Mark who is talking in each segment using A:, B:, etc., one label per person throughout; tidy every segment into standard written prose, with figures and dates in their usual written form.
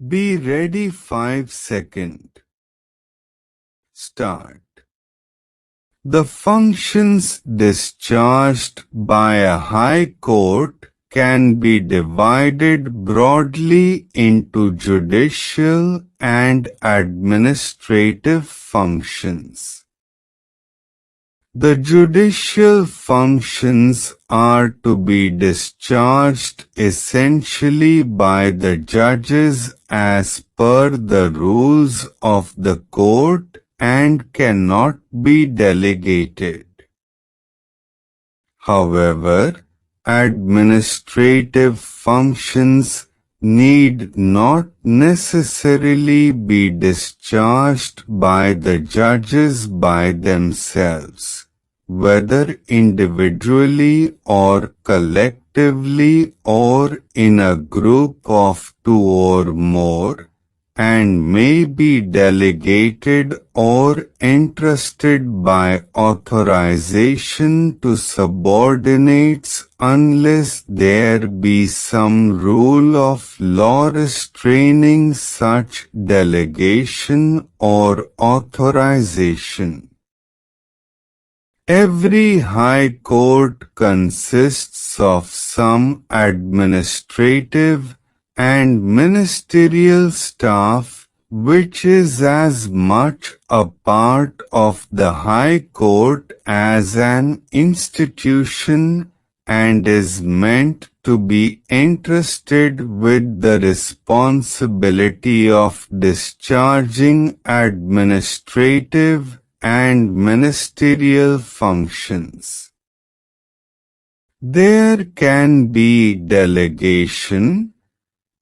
A: Be ready 5 seconds. Start. The functions discharged by a High Court can be divided broadly into judicial and administrative functions. The judicial functions are to be discharged essentially by the judges as per the rules of the court and cannot be delegated. However, administrative functions need not necessarily be discharged by the judges by themselves, whether individually or collectively or in a group of 2 or more, and may be delegated or entrusted by authorization to subordinates unless there be some rule of law restraining such delegation or authorization. Every High Court consists of some administrative and ministerial staff, which is as much a part of the High Court as an institution, and is meant to be entrusted with the responsibility of discharging administrative and ministerial functions. There can be delegation,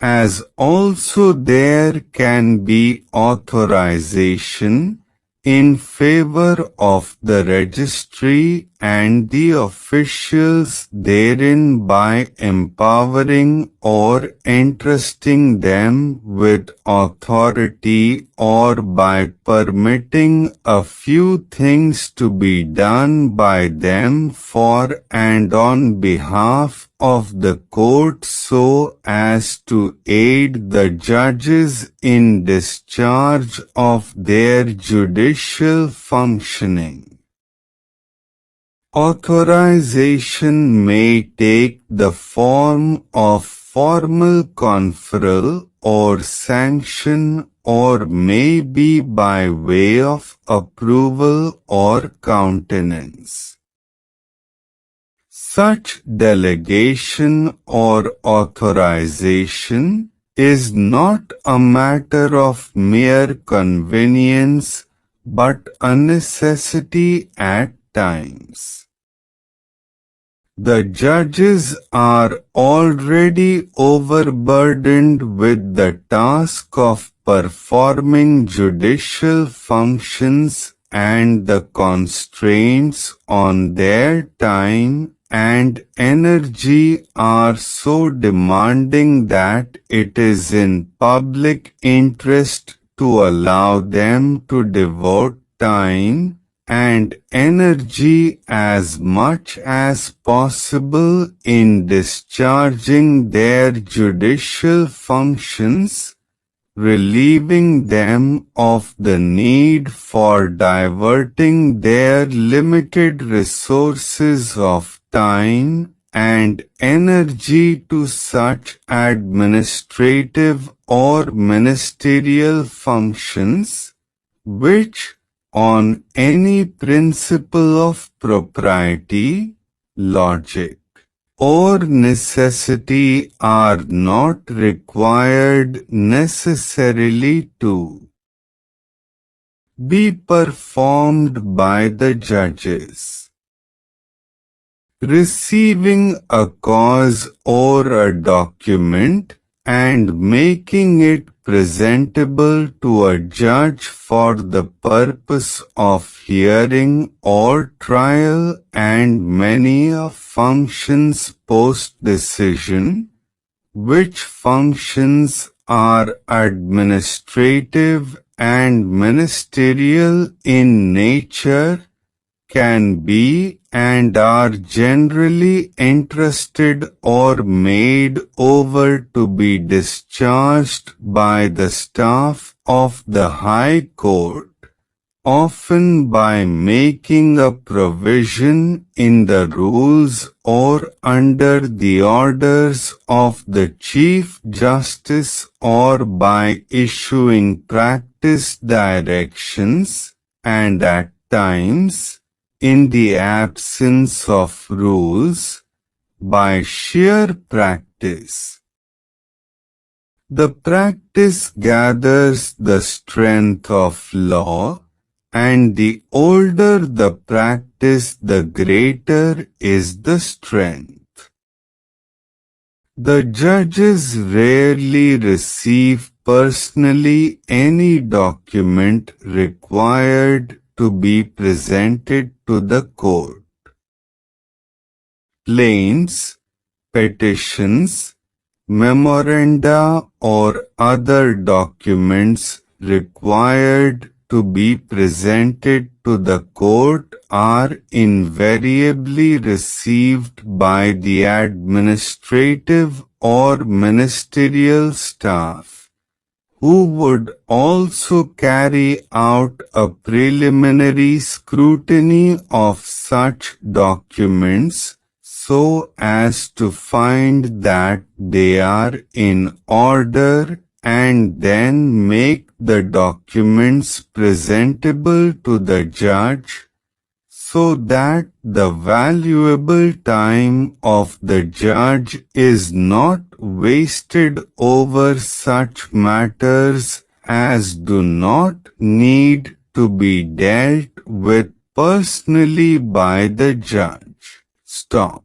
A: as also there can be authorization in favor of the registry and the officials therein by empowering or entrusting them with authority or by permitting a few things to be done by them for and on behalf of the court so as to aid the judges in discharge of their judicial functioning. Authorization may take the form of formal conferral or sanction, or may be by way of approval or countenance. Such delegation or authorization is not a matter of mere convenience, but a necessity at times. The judges are already overburdened with the task of performing judicial functions, and the constraints on their time and energy are so demanding that it is in public interest to allow them to devote time and energy as much as possible in discharging their judicial functions, relieving them of the need for diverting their limited resources of time and energy to such administrative or ministerial functions, which, on any principle of propriety, logic, or necessity, are not required necessarily to be performed by the judges. Receiving a cause or a document and making it presentable to a judge for the purpose of hearing or trial, and many of functions post-decision, which functions are administrative and ministerial in nature, can be and are generally entrusted or made over to be discharged by the staff of the High Court, often by making a provision in the rules or under the orders of the Chief Justice or by issuing practice directions, and at times, in the absence of rules, by sheer practice. The practice gathers the strength of law, and the older the practice, the greater is the strength. The judges rarely receive personally any document required to be presented to the court. Plaints, petitions, memoranda or other documents required to be presented to the court are invariably received by the administrative or ministerial staff, who would also carry out a preliminary scrutiny of such documents so as to find that they are in order and then make the documents presentable to the judge, so that the valuable time of the judge is not wasted over such matters as do not need to be dealt with personally by the judge. Stop.